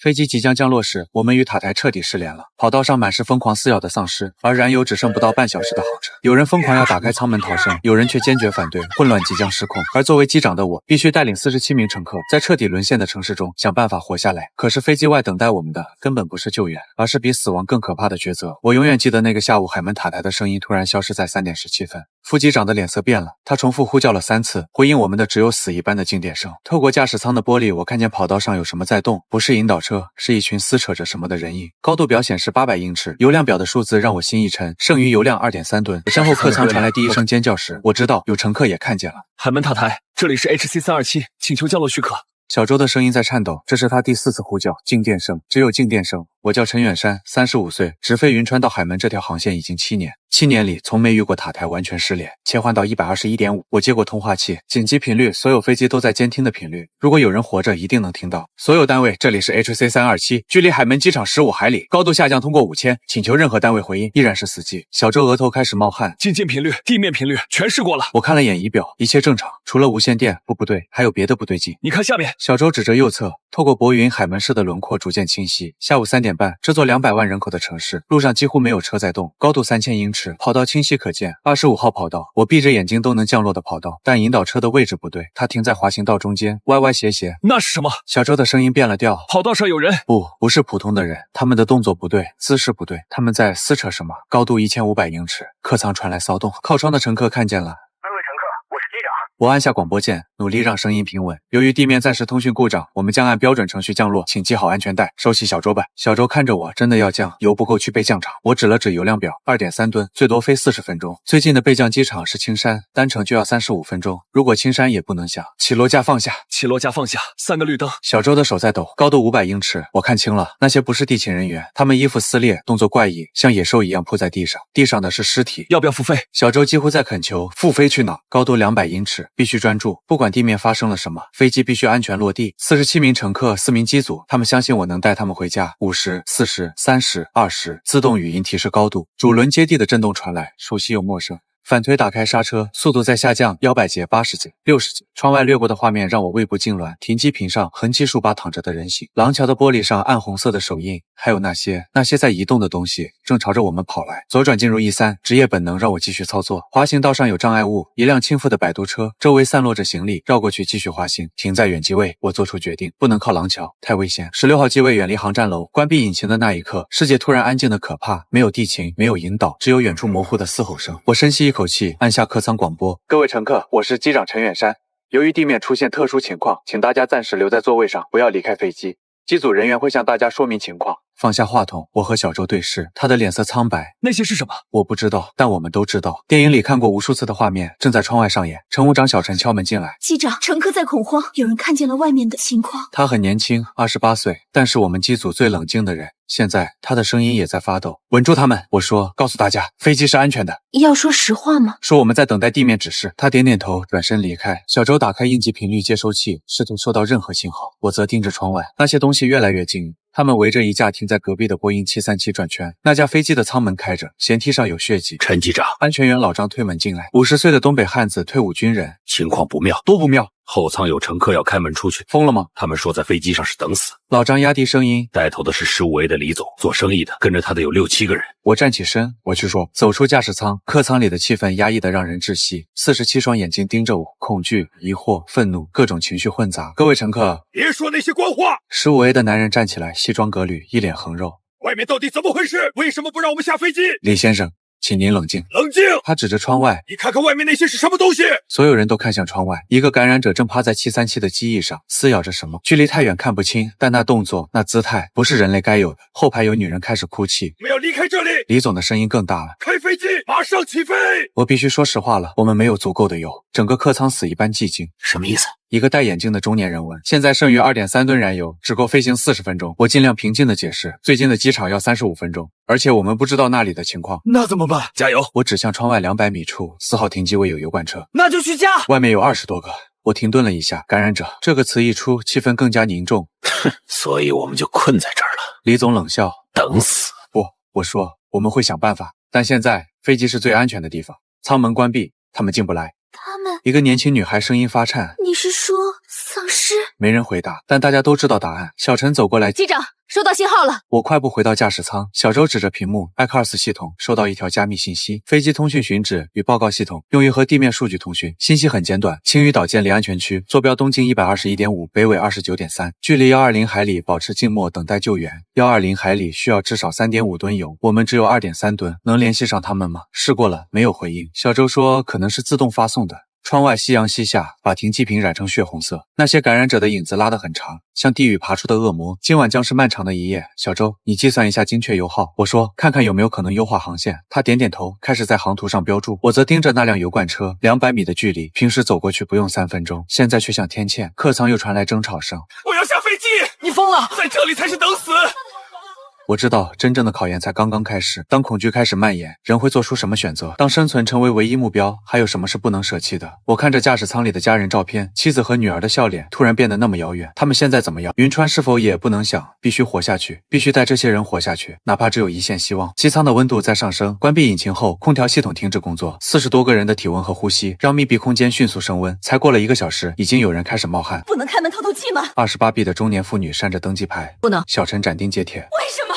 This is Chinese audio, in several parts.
飞机即将降落时，我们与塔台彻底失联了。跑道上满是疯狂撕咬的丧尸，而燃油只剩不到半小时的航程。有人疯狂要打开舱门逃生，有人却坚决反对，混乱即将失控。而作为机长的我，必须带领47名乘客，在彻底沦陷的城市中想办法活下来。可是飞机外等待我们的根本不是救援，而是比死亡更可怕的抉择。我永远记得那个下午，海门塔台的声音突然消失在3点17分。副机长的脸色变了，他重复呼叫了3次，回应我们的只有死一般的静电声。透过驾驶舱的玻璃，我看见跑道上有什么在动，不是引导车，是一群撕扯着什么的人影。高度表显示800英尺，油量表的数字让我心一沉，剩余油量2.3吨。身后客舱传来第一声尖叫时，我知道有乘客也看见了。海门塔台，这里是 HC327，请求降落许可。小周的声音在颤抖，这是他第4次呼叫，静电声，只有静电声。我叫陈远山，35岁，直飞云川到海门这条航线已经7年，7年里从没遇过塔台完全失联。切换到121.5，我接过通话器，紧急频率，所有飞机都在监听的频率，如果有人活着，一定能听到。所有单位，这里是 HC327，距离海门机场15海里，高度下降通过5000，请求任何单位回应。依然是死机。小周额头开始冒汗，进近频率、地面频率全试过了。我看了眼仪表，一切正常，除了无线电不对，还有别的不对劲。你看下面。小周指着右侧，透过薄云，海门市的轮廓逐渐清晰。下午3点半，这座200万人口的城市，路上几乎没有车在动，高度3000英尺，跑道清晰可见。25号跑道，我闭着眼睛都能降落的跑道，但引导车的位置不对，它停在滑行道中间，歪歪斜斜。那是什么？小周的声音变了调。跑道上有人？不是普通的人，他们的动作不对，姿势不对，他们在撕扯什么。高度1500英尺，客舱传来骚动，靠窗的乘客看见了。我按下广播键，努力让声音平稳。由于地面暂时通讯故障，我们将按标准程序降落，请系好安全带，收起小周板。小周看着我，真的要降，油不够去备降场。我指了指油量表，2.3吨，最多飞40分钟。最近的备降机场是青山，单程就要35分钟。如果青山也不能降，起落架放下，起落架放下，3个绿灯。小周的手在抖，高度500英尺，我看清了，那些不是地勤人员，他们衣服撕裂，动作怪异，像野兽一样扑在地上，地上的是尸体。要不要付费？小周几乎在恳求，付费去哪？高度200英尺，必须专注。不管地面发生了什么，飞机必须安全落地。47名乘客，4名机组，他们相信我能带他们回家。50、40、30、20，自动语音提示高度。主轮接地的震动传来，熟悉又陌生。反推打开刹车，速度在下降，100节、80节、60节。窗外掠过的画面让我胃部痉挛。停机坪上横七竖八躺着的人形，廊桥的玻璃上暗红色的手印，还有那些在移动的东西正朝着我们跑来。左转进入E3，职业本能让我继续操作。滑行道上有障碍物，一辆倾覆的摆渡车，周围散落着行李，绕过去继续滑行。停在远机位，我做出决定，不能靠廊桥，太危险。16号机位远离航站楼，关闭引擎的那一刻，世界突然安静的可怕，没有地勤，没有引导，只有远处模糊的嘶吼声。我深吸一口气，按下客舱广播：各位乘客，我是机长陈远山。由于地面出现特殊情况，请大家暂时留在座位上，不要离开飞机。机组人员会向大家说明情况。放下话筒，我和小周对视，他的脸色苍白。那些是什么？我不知道，但我们都知道。电影里看过无数次的画面，正在窗外上演。乘务长小陈敲门进来。机长，乘客在恐慌，有人看见了外面的情况。他很年轻，28岁，但是我们机组最冷静的人。现在他的声音也在发抖。稳住他们，我说，告诉大家，飞机是安全的。要说实话吗？说我们在等待地面指示。他点点头，转身离开。小周打开应急频率接收器，试图收到任何信号。我则盯着窗外，那些东西越来越近。他们围着一架停在隔壁的波音737转圈，那架飞机的舱门开着，舷梯上有血迹。陈机长，安全员老张推门进来，50岁的东北汉子，退伍军人。情况不妙，多不妙！后舱有乘客要开门出去，疯了吗？他们说在飞机上是等死。老张压低声音，带头的是15A 的李总，做生意的，跟着他的有6、7个人。我站起身，我去说。走出驾驶舱，客舱里的气氛压抑得让人窒息。47双眼睛盯着我，恐惧、疑惑、愤怒，各种情绪混杂。各位乘客，别说那些官话。15A 的男人站起来，西装革履，一脸横肉。外面到底怎么回事？为什么不让我们下飞机？李先生，请您冷静。冷静！他指着窗外，你看看外面那些是什么东西？所有人都看向窗外，一个感染者正趴在737的机翼上，撕咬着什么，距离太远看不清，但那动作、那姿态不是人类该有的。后排有女人开始哭泣。我们要离开这里！李总的声音更大了。开飞机，马上起飞！我必须说实话了，我们没有足够的油，整个客舱死一般寂静。什么意思？一个戴眼镜的中年人问。现在剩余2.3吨燃油，只够飞行40分钟。我尽量平静地解释，最近的机场要35分钟，而且我们不知道那里的情况。那怎么办？加油！我指向窗外200米处，4号停机位有油罐车。那就去加。外面有20多个。我停顿了一下，感染者这个词一出，气氛更加凝重。所以我们就困在这儿了。李总冷笑，等死。不，我说我们会想办法，但现在飞机是最安全的地方，舱门关闭，他们进不来。他们……一个年轻女孩声音发颤。你是说丧尸？没人回答，但大家都知道答案。小陈走过来，机长，收到信号了。我快步回到驾驶舱，小周指着屏幕 ，ICARS 系统收到一条加密信息：飞机通讯寻址与报告系统，用于和地面数据通讯。信息很简短：青屿岛建离安全区，坐标东经121.5，北纬29.3，距离120海里，保持静默，等待救援。120海里需要至少3.5吨油，我们只有2.3吨，能联系上他们吗？试过了，没有回应。小周说可能是自动发送的。窗外夕阳西下，把停机坪染成血红色。那些感染者的影子拉得很长，像地狱爬出的恶魔。今晚将是漫长的一夜。小周，你计算一下精确油耗。我说，看看有没有可能优化航线。他点点头，开始在航图上标注。我则盯着那辆油罐车，200米的距离，平时走过去不用3分钟，现在却像天堑。客舱又传来争吵声。我要下飞机！你疯了，在这里才是等死！我知道真正的考验才刚刚开始。当恐惧开始蔓延，人会做出什么选择？当生存成为唯一目标，还有什么是不能舍弃的？我看着驾驶舱里的家人照片，妻子和女儿的笑脸突然变得那么遥远。他们现在怎么样？云川是否也不能想？必须活下去，必须带这些人活下去，哪怕只有一线希望。机舱的温度在上升，关闭引擎后，空调系统停止工作。40多个人的体温和呼吸，让密闭空间迅速升温。才过了1个小时，已经有人开始冒汗。不能开门透透气吗？28币的中年妇女扇着登机牌，不能。小陈斩钉截铁。为什么？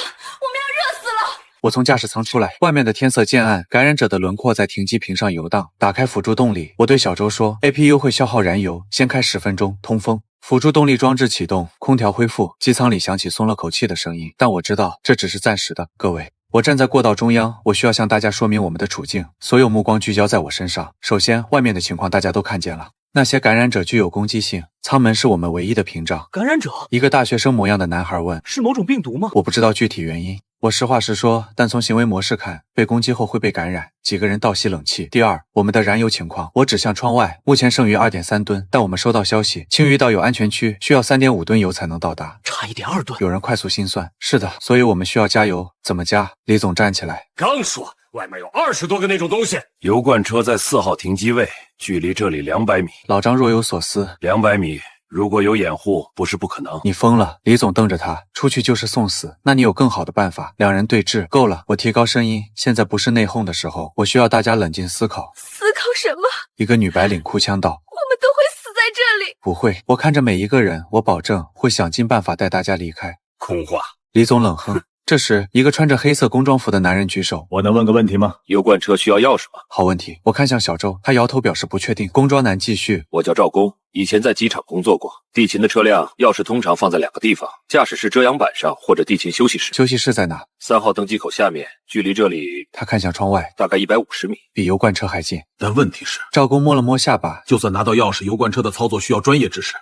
我从驾驶舱出来，外面的天色渐暗，感染者的轮廓在停机坪上游荡。打开辅助动力，我对小周说 ：“APU 会消耗燃油，先开10分钟，通风。”辅助动力装置启动，空调恢复，机舱里响起松了口气的声音。但我知道这只是暂时的，各位。我站在过道中央，我需要向大家说明我们的处境。所有目光聚焦在我身上。首先，外面的情况大家都看见了。那些感染者具有攻击性，舱门是我们唯一的屏障。感染者？一个大学生模样的男孩问：“是某种病毒吗？”我不知道具体原因。我实话实说，但从行为模式看，被攻击后会被感染。几个人倒吸冷气。第二，我们的燃油情况，我指向窗外，目前剩余2.3吨，但我们收到消息，青屿岛有安全区，需要3.5吨油才能到达，差1.2吨。有人快速心算，是的，所以我们需要加油。怎么加？李总站起来，刚说外面有20多个那种东西。油罐车在4号停机位，距离这里200米。老张若有所思，200米。如果有掩护，不是不可能。你疯了！李总瞪着他，出去就是送死。那你有更好的办法？两人对峙。够了！我提高声音，现在不是内讧的时候，我需要大家冷静思考。思考什么？一个女白领哭腔道：“我们都会死在这里。”不会，我看着每一个人，我保证会想尽办法带大家离开。空话。李总冷哼。这时，一个穿着黑色工装服的男人举手：“我能问个问题吗？油罐车需要钥匙吗？”好问题。我看向小周，他摇头表示不确定。工装男继续：“我叫赵工，以前在机场工作过。地勤的车辆钥匙通常放在2个地方：驾驶室遮阳板上或者地勤休息室。休息室在哪？3号登机口下面，距离这里……”他看向窗外，大概150米，比油罐车还近。但问题是，赵工摸了摸下巴，就算拿到钥匙，油罐车的操作需要专业知识。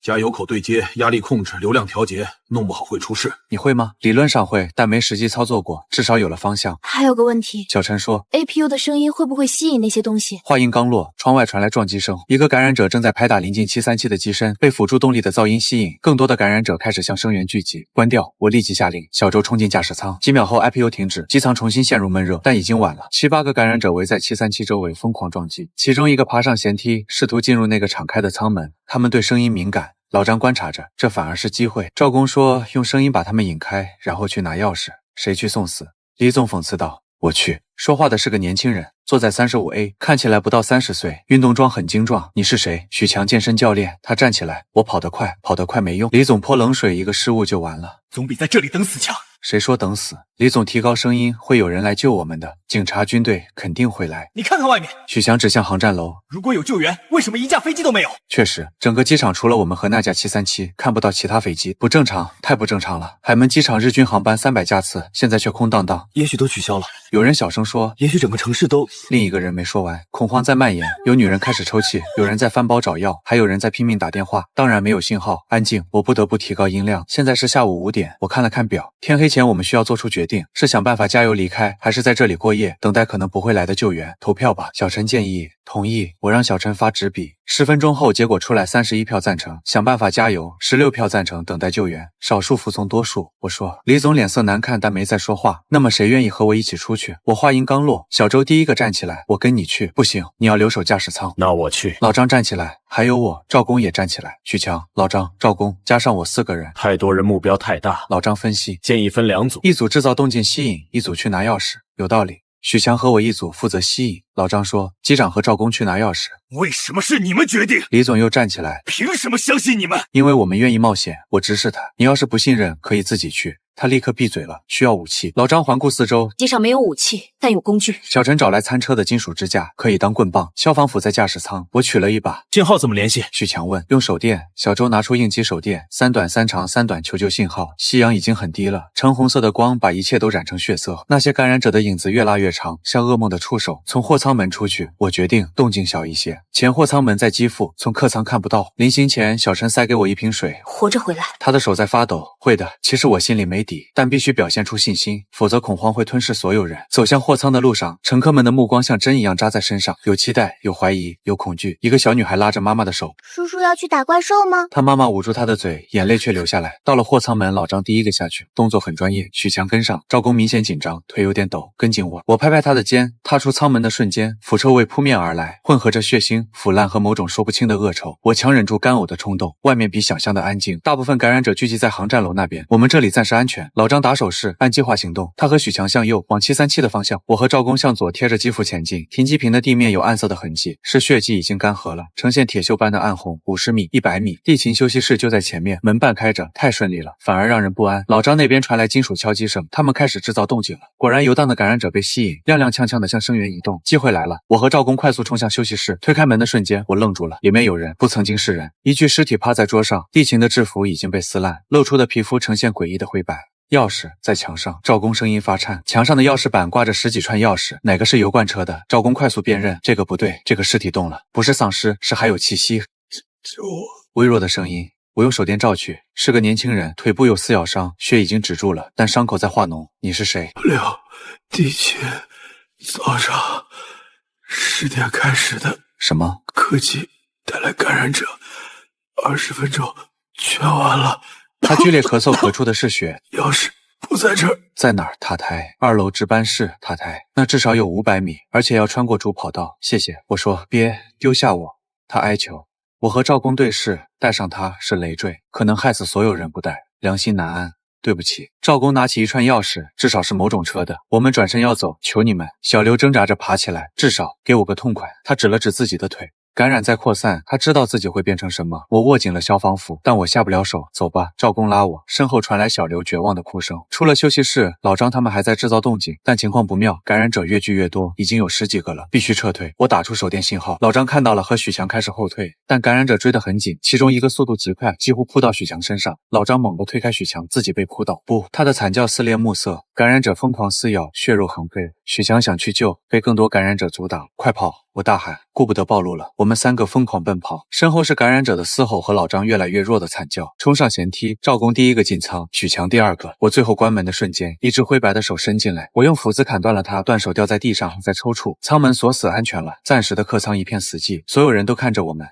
加油口对接、压力控制、流量调节，弄不好会出事。你会吗？理论上会，但没实际操作过，至少有了方向。还有个问题，小陈说 APU 的声音会不会吸引那些东西？话音刚落，窗外传来撞击声，一个感染者正在拍打临近737的机身，被辅助动力的噪音吸引，更多的感染者开始向声源聚集。关掉！我立即下令。小周冲进驾驶舱，几秒后 IPU 停止，机舱重新陷入闷热，但已经晚了。7、8个感染者围在737周围疯狂撞击，其中一个爬上舷梯，试图进入那个敞开的舱门。他们对声音敏感。老张观察着，这反而是机会。赵工说用声音把他们引开，然后去拿钥匙。谁去送死？李总讽刺道：“我去。”说话的是个年轻人，坐在35A， 看起来不到30岁，运动装很精壮。你是谁？许强健身教练。他站起来，我跑得快，跑得快没用。李总泼冷水，一个失误就完了，总比在这里等死强。谁说等死？李总提高声音，会有人来救我们的，警察、军队肯定会来。你看看外面。许翔指向航站楼，如果有救援，为什么一架飞机都没有？确实，整个机场除了我们和那架737，看不到其他飞机，不正常，太不正常了。海门机场日均航班300架次，现在却空荡荡。也许都取消了。有人小声说，也许整个城市都……另一个人没说完，恐慌在蔓延，有女人开始抽泣，有人在翻包找药，还有人在拼命打电话。当然没有信号，安静，我不得不提高音量。现在是下午5点，我看了看表，天黑前我们需要做出决定，是想办法加油离开，还是在这里过夜，等待可能不会来的救援？投票吧。小陈建议。同意。我让小陈发纸笔。10分钟后，结果出来，31票赞成，想办法加油；16票赞成，等待救援，少数服从多数。我说，李总脸色难看，但没再说话。那么谁愿意和我一起出去？我话音刚落，小周第一个站起来，我跟你去。不行，你要留守驾驶舱。那我去。老张站起来，还有我，赵工也站起来。许强、老张、赵工，加上我4个人。太多人，目标太大。老张分析，建议分2组，一组制造动静吸引，一组去拿钥匙。有道理。许强和我一组负责吸引。老张说，机长和赵公去拿钥匙。为什么是你们决定？李总又站起来，凭什么相信你们？因为我们愿意冒险。我直视他，你要是不信任，可以自己去。他立刻闭嘴了，需要武器。老张环顾四周，机上没有武器，但有工具。小陈找来餐车的金属支架，可以当棍棒。消防斧在驾驶舱，我取了一把。信号怎么联系？许强问。用手电。小周拿出应急手电，3短3长3短求救信号。夕阳已经很低了，橙红色的光把一切都染成血色。那些感染者的影子越拉越长，像噩梦的触手。从货舱门出去，我决定动静小一些。前货舱门在机腹，从客舱看不到。临行前，小陈塞给我一瓶水。活着回来。他的手在发抖。会的，其实我心里没底，但必须表现出信心，否则恐慌会吞噬所有人。走向货舱的路上，乘客们的目光像针一样扎在身上，有期待，有怀疑，有恐惧。一个小女孩拉着妈妈的手，叔叔要去打怪兽吗？她妈妈捂住她的嘴，眼泪却流下来。到了货舱门，老张第一个下去，动作很专业。许强跟上，赵公明显紧张，腿有点抖，跟紧我。我拍拍他的肩，踏出舱门的瞬间，腐臭味扑面而来，混合着血腥、腐烂和某种说不清的恶臭。我强忍住干呕的冲动。外面比想象的安静，大部分感染者聚集在航站楼那边，我们这里暂时安全。老张打手势，按计划行动。他和许强向右，往737的方向。我和赵公向左，贴着机腹前进。停机坪的地面有暗色的痕迹，是血迹已经干涸了，呈现铁锈般的暗红。50米、100米，地勤休息室就在前面，门半开着，太顺利了，反而让人不安。老张那边传来金属敲击声，他们开始制造动静了。果然，游荡的感染者被吸引，踉踉跄跄的向声源移动。机会来了，我和赵公快速冲向休息室。推开门的瞬间，我愣住了，里面有人，不曾经是人。一具尸体趴在桌上，地勤的制服已经被撕烂，露出的皮肤呈现诡异的灰白。钥匙在墙上，赵公声音发颤。墙上的钥匙板挂着10几串钥匙，哪个是油罐车的？赵公快速辨认，这个不对，这个尸体动了，不是丧尸，是还有气息。救我！微弱的声音。我用手电照去，是个年轻人，腿部有撕咬伤，血已经止住了，但伤口在化脓。你是谁？6地勤早上10点开始的。什么？客机带来感染者，20分钟全完了。他剧烈咳嗽，咳出的是血。钥匙不在这儿。在哪儿？塔台2楼值班室。塔台那至少有500米，而且要穿过主跑道。谢谢。我说别丢下我。他哀求。我和赵公对视，带上他是累赘，可能害死所有人不带，良心难安。对不起。赵公拿起一串钥匙，至少是某种车的。我们转身要走，求你们。小刘挣扎着爬起来，至少给我个痛快。他指了指自己的腿。感染在扩散，他知道自己会变成什么。我握紧了消防斧，但我下不了手。走吧。赵公拉我，身后传来小刘绝望的哭声。出了休息室，老张他们还在制造动静，但情况不妙，感染者越聚越多，已经有10几个了，必须撤退。我打出手电信号，老张看到了，和许强开始后退，但感染者追得很紧，其中一个速度极快，几乎扑到许强身上。老张猛地推开许强，自己被扑倒。不，他的惨叫撕裂暮色，感染者疯狂撕咬，血肉横飞。许强想去救，被更多感染者阻挡。快跑！我大喊，顾不得暴露了。我们3个疯狂奔跑，身后是感染者的嘶吼和老张越来越弱的惨叫。冲上舷梯，赵公第一个进舱，许强第2个。我最后关门的瞬间，一只灰白的手伸进来，我用斧子砍断了他，断手掉在地上，在抽搐。舱门锁死，安全了。暂时的客舱一片死寂，所有人都看着我们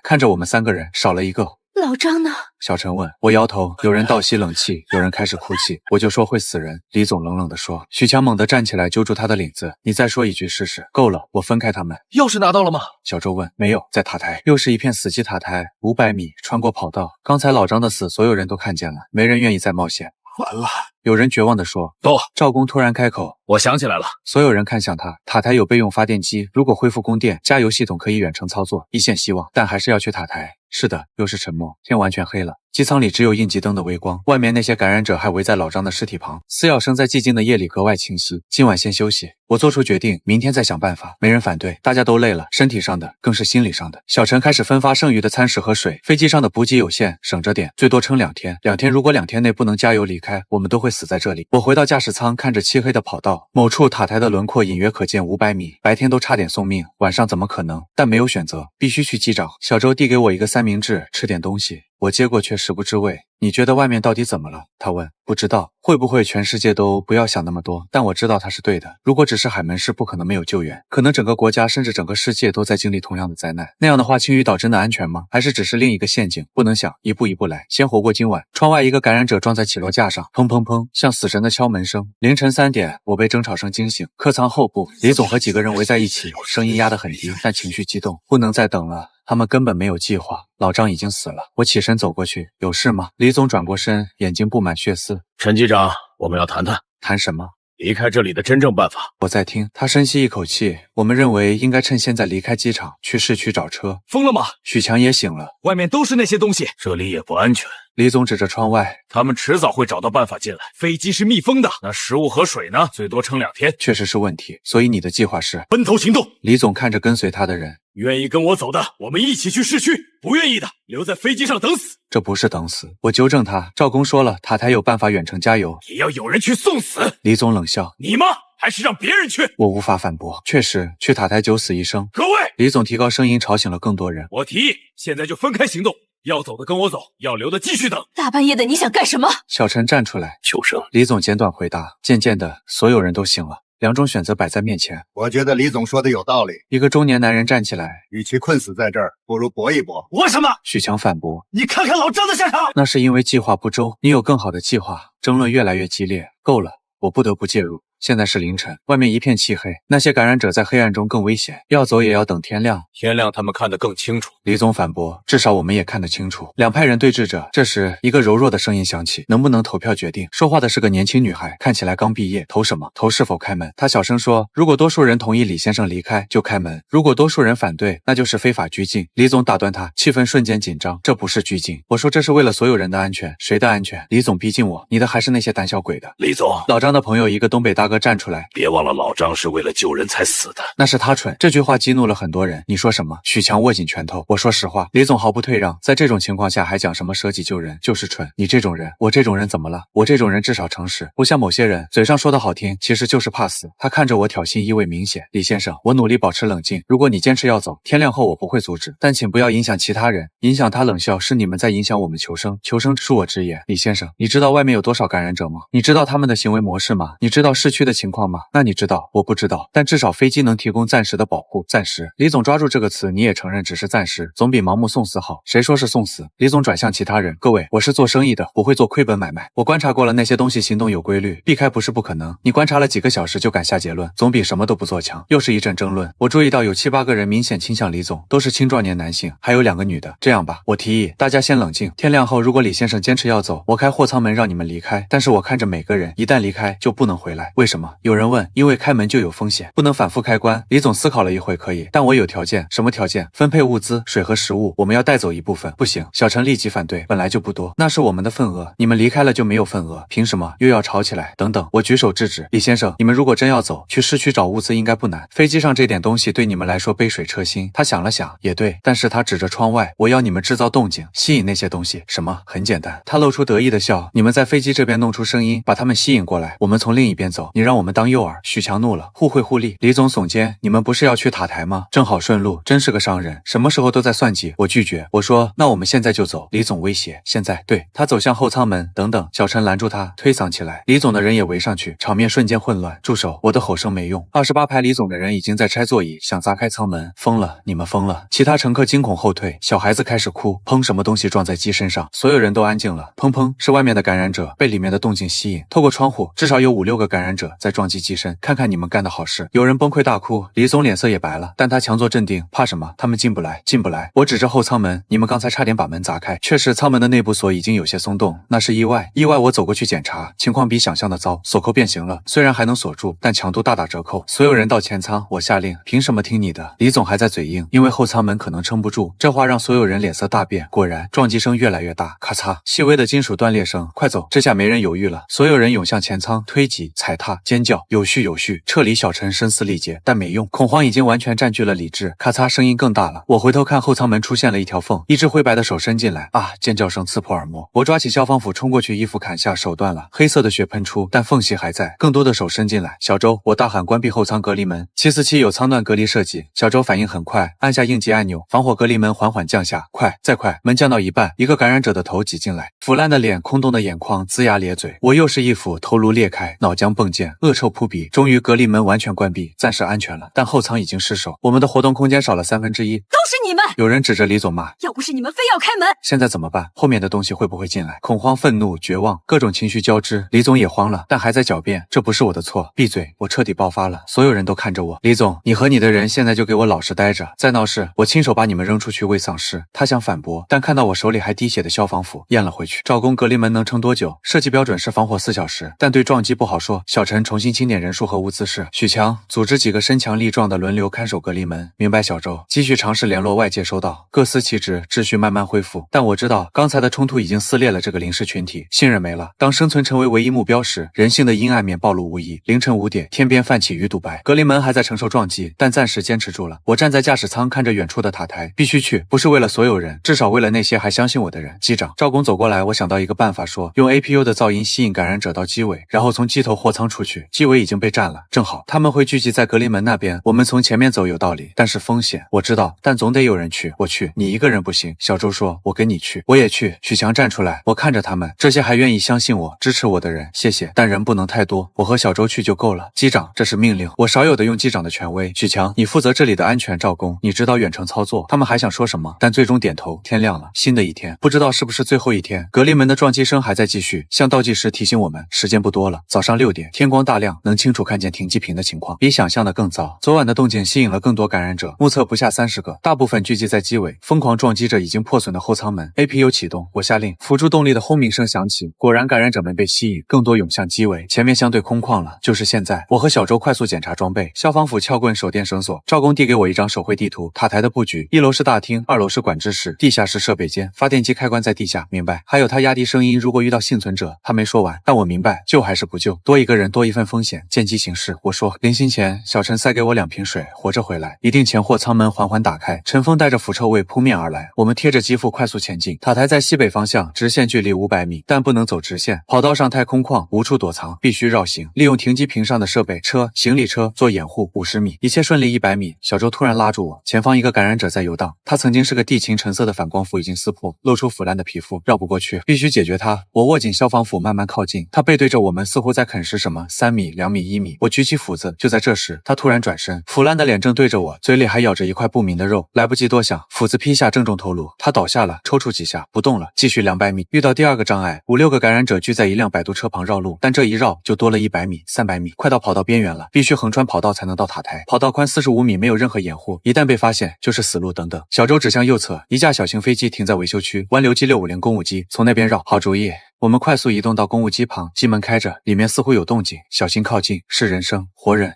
3个人，少了一个。老张呢？小陈问。我摇头，有人倒吸冷气，有人开始哭泣。我就说会死人。李总冷冷地说。许强猛地站起来，揪住他的领子。你再说一句试试。够了。我分开他们。钥匙拿到了吗？小周问。没有，在塔台。又是一片死寂塔台，500米，穿过跑道。刚才老张的死，所有人都看见了，没人愿意再冒险。完了。有人绝望地说。走。赵公突然开口。我想起来了。所有人看向他。塔台有备用发电机，如果恢复供电，加油系统可以远程操作，一线希望，但还是要去塔台。是的，又是沉默，天完全黑了。机舱里只有应急灯的微光，外面那些感染者还围在老张的尸体旁，撕咬声在寂静的夜里格外清晰。今晚先休息，我做出决定，明天再想办法。没人反对，大家都累了，身体上的，更是心理上的。小陈开始分发剩余的餐食和水，飞机上的补给有限，省着点，最多撑2天。2天如果2天内不能加油离开，我们都会死在这里。我回到驾驶舱，看着漆黑的跑道，某处塔台的轮廓隐约可见500米。白天都差点送命，晚上怎么可能？但没有选择，必须去机长。小周递给我一个三明治，吃点东西。我接过却食不知味。你觉得外面到底怎么了？他问。不知道，会不会全世界都不要想那么多？但我知道他是对的。如果只是海门市，不可能没有救援，可能整个国家甚至整个世界都在经历同样的灾难。那样的话，青鱼岛真的安全吗？还是只是另一个陷阱？不能想，一步一步来，先活过今晚。窗外一个感染者撞在起落架上，砰砰砰，像死神的敲门声。凌晨3点，我被争吵声惊醒。客舱后部，李总和几个人围在一起，声音压得很低，但情绪激动。不能再等了。他们根本没有计划，老张已经死了。我起身走过去，有事吗？李总转过身，眼睛布满血丝。陈机长，我们要谈谈。谈什么？离开这里的真正办法。我在听。他深吸一口气。我们认为应该趁现在离开机场，去市区找车。疯了吗？许强也醒了。外面都是那些东西，这里也不安全。李总指着窗外，他们迟早会找到办法进来。飞机是密封的，那食物和水呢？最多撑2天。确实是问题。所以你的计划是分头行动。李总看着跟随他的人，愿意跟我走的，我们一起去市区；不愿意的，留在飞机上等死。这不是等死。我纠正他，赵公说了，塔台有办法远程加油，也要有人去送死。李总冷笑，你吗？还是让别人去？我无法反驳。确实，去塔台九死一生。各位，李总提高声音，吵醒了更多人。我提议现在就分开行动，要走的跟我走，要留的继续等。大半夜的你想干什么？小陈站出来，求生。李总简短回答。渐渐的，所有人都醒了。2种选择摆在面前。我觉得李总说的有道理。一个中年男人站起来，与其困死在这儿，不如搏一搏。搏什么？许强反驳，你看看老张的下场。那是因为计划不周，你有更好的计划。争论越来越激烈，够了，我不得不介入。现在是凌晨，外面一片漆黑，那些感染者在黑暗中更危险，要走也要等天亮。天亮他们看得更清楚。李总反驳，至少我们也看得清楚。两派人对峙着，这时一个柔弱的声音响起，能不能投票决定。说话的是个年轻女孩，看起来刚毕业。投什么？投是否开门。她小声说，如果多数人同意李先生离开，就开门；如果多数人反对，那就是非法拘禁。李总打断她，气氛瞬间紧张。这不是拘禁，我说这是为了所有人的安全。谁的安全？李总逼近我，你的还是那些胆小鬼的。李总，老张的朋友一个东北大哥站出来，别忘了老张是为了救人才死的。那是他蠢。这句话激怒了很多人。你说什么？许强握紧拳头。我说实话。李总毫不退让，在这种情况下还讲什么舍己救人，就是蠢。你这种人，我这种人怎么了？我这种人至少诚实，不像某些人嘴上说的好听，其实就是怕死。他看着我，挑衅意味明显。李先生，我努力保持冷静。如果你坚持要走，天亮后我不会阻止，但请不要影响其他人。影响他冷笑，是你们在影响我们求生。求生恕我直言。李先生，你知道外面有多少感染者吗？你知道他们的行为模式吗？你知道市区的情况吗？那你知道，我不知道，但至少飞机能提供暂时的保护。暂时。李总抓住这个词，你也承认只是暂时，总比盲目送死好。谁说是送死？李总转向其他人，各位，我是做生意的，不会做亏本买卖。我观察过了，那些东西行动有规律，避开不是不可能。你观察了几个小时就敢下结论，总比什么都不做强。又是一阵争论。我注意到有7、8个人明显倾向李总，都是青壮年男性，还有2个女的。这样吧，我提议大家先冷静，天亮后如果李先生坚持要走，我开货舱门让你们离开。但是我看着每个人一旦离开就不能回来。为什么？有人问，因为开门就有风险，不能反复开关。李总思考了一会，可以，但我有条件。什么条件？分配物资、水和食物，我们要带走一部分。不行，小陈立即反对，本来就不多，那是我们的份额，你们离开了就没有份额，凭什么？又要吵起来？等等，我举手制止。李先生，你们如果真要走，去市区找物资应该不难，飞机上这点东西对你们来说杯水车薪。他想了想，也对，但是他指着窗外，我要你们制造动静，吸引那些东西。什么？很简单。他露出得意的笑，你们在飞机这边弄出声音，把他们吸引过来，我们从另一边走，你让我们当诱饵。许强怒了，互惠互利。李总耸肩，你们不是要去塔台吗？正好顺路，真是个商人，什么时候都在算计。我拒绝，我说那我们现在就走。李总威胁，现在？对。他走向后舱门，等等，小陈拦住他，推搡起来。李总的人也围上去，场面瞬间混乱。住手！我的吼声没用。28排李总的人已经在拆座椅，想砸开舱门。疯了，你们疯了！其他乘客惊恐后退，小孩子开始哭。砰，什么东西撞在鸡身上，所有人都安静了。砰砰，是外面的感染者被里面的动静吸引，透过窗户，至少有5、6个感染者在撞击鸡身。看看你们干的好事！有人崩溃大哭，李总脸色也白了，但他强作镇定，怕什么？他们进不来，进不来。我指着后舱门，你们刚才差点把门砸开。确实，舱门的内部锁已经有些松动，那是意外。意外，我走过去检查，情况比想象的糟，锁扣变形了，虽然还能锁住，但强度大打折扣。所有人到前舱，我下令，凭什么听你的？李总还在嘴硬，因为后舱门可能撑不住。这话让所有人脸色大变。果然，撞击声越来越大，咔嚓，细微的金属断裂声。快走！这下没人犹豫了，所有人涌向前舱，推挤、踩踏、尖叫，有序有序。撤离小陈声嘶力竭，但没用，恐慌已经完全占据了理智。咔嚓，声音更大了。我回头看后舱门出现了一条缝，一只灰白的手伸进来，啊！尖叫声刺破耳膜。我抓起消防斧冲过去，衣服砍下，手断了，黑色的血喷出，但缝隙还在，更多的手伸进来。小周，我大喊关闭后舱隔离门。747有舱段隔离设计。小周反应很快，按下应急按钮，防火隔离门缓缓降下，快，再快！门降到一半，一个感染者的头挤进来，腐烂的脸，空洞的眼眶，龇牙咧嘴。我又是一斧，头颅裂开，脑浆迸溅，恶臭扑鼻。终于隔离门完全关闭，暂时安全了，但后舱已经失守，我们的活动空间少了1/3。都是你们！有人指着李总骂，要不是你们非要开门，现在怎么办？后面的东西会不会进来？恐慌、愤怒、绝望，各种情绪交织。李总也慌了，但还在狡辩，这不是我的错。闭嘴！我彻底爆发了，所有人都看着我。李总，你和你的人现在就给我老实待着，再闹事，我亲手把你们扔出去喂丧尸。他想反驳，但看到我手里还滴血的消防斧，咽了回去。赵公隔离门能撑多久？设计标准是防火4小时，但对撞击不好说。小陈重新清点人数和物资室。许强组织几个身强力壮的轮流看守隔离门。明白，小周。继续尝试联络外界，收到。各司其职，秩序慢慢恢复。但我知道，刚才的冲突已经撕裂了这个临时群体，信任没了。当生存成为唯一目标时，人性的阴暗面暴露无遗。凌晨5点，天边泛起鱼肚白，隔离门还在承受撞击，但暂时坚持住了。我站在驾驶舱，看着远处的塔台，必须去，不是为了所有人，至少为了那些还相信我的人。机长，赵工走过来，我想到一个办法，说用 APU 的噪音吸引感染者到机尾，然后从机头货舱出去。机尾已经被占了，正好他们会聚集在隔离门那边，我们从前面走有道理，但是风险我知道，但总得有人去。我去，你一个人不行。小周说，我跟你去。我也去。许强站出来，我看着他们，这些还愿意相信我、支持我的人，谢谢，但人不能太多，我和小周去就够了。机长，这是命令，我少有的用机长的权威。许强，你负责这里的安全，赵工，你指导远程操作。他们还想说什么，但最终点头。天亮了，新的一天，不知道是不是最后一天。隔离门的撞击声还在继续，像倒计时提醒我们时间不多了。早上6点，天光大亮，能清楚看见停机坪的情况，比想象的更糟。昨晚的动静吸引了更多感染者，目测不下30个，大部分聚集在机尾，疯狂撞击着已经破损的后舱门。APU 启动，我下令，辅助动力的轰鸣声响起，果然感染者们被吸引，更多涌向机尾，前面相对空旷了。就是现在，我和小周快速检查装备，消防斧、撬棍、手电绳索。赵工递给我一张手绘地图，塔台的布局，1楼是大厅，2楼是管制室，地下室设备间，发电机开关在地下，明白。还有他压低声音，如果遇到幸存者，他没说完，但我明白，救还是不救，多一个人多一份风险，见机行事。我说，临行前，小陈塞给我2瓶水，活着回来。一定前货舱门缓缓打开，陈风带着腐臭味扑面而来，我们贴着机腹快速前进。塔台在西北方向，直线距离500米，但不能走直线。跑道上太空旷，无处躲藏，必须绕行，利用停机坪上的设备车、行李车做掩护。50米，一切顺利。100米，小周突然拉住我，前方一个感染者在游荡，他曾经是个地勤，橙色的反光服已经撕破，露出腐烂的皮肤，绕不过去，必须解决他。我握紧消防斧，慢慢靠近，他背对着我们，似乎在啃食什么。3米、2米、1米，我举起斧子，就在这时，他突然转身，腐烂的脸正对着我，嘴里还咬着一块不明的肉。来不及多想，斧子劈下，正中头颅，他倒下了，抽搐几下，不动了。继续200米，遇到第二个障碍，5、6个感染者聚在一辆摆渡车旁绕路，但这一绕就多了100米、300米，快到跑道边缘了，必须横穿跑道才能到塔台。跑道宽45米，没有任何掩护，一旦被发现就是死路。等等，小周指向右侧，一架小型飞机停在维修区，湾流机650公务机，从那边绕。好主意。我们快速移动到公务机旁，机门开着，里面似乎有动静，小心靠近，是人声，活人。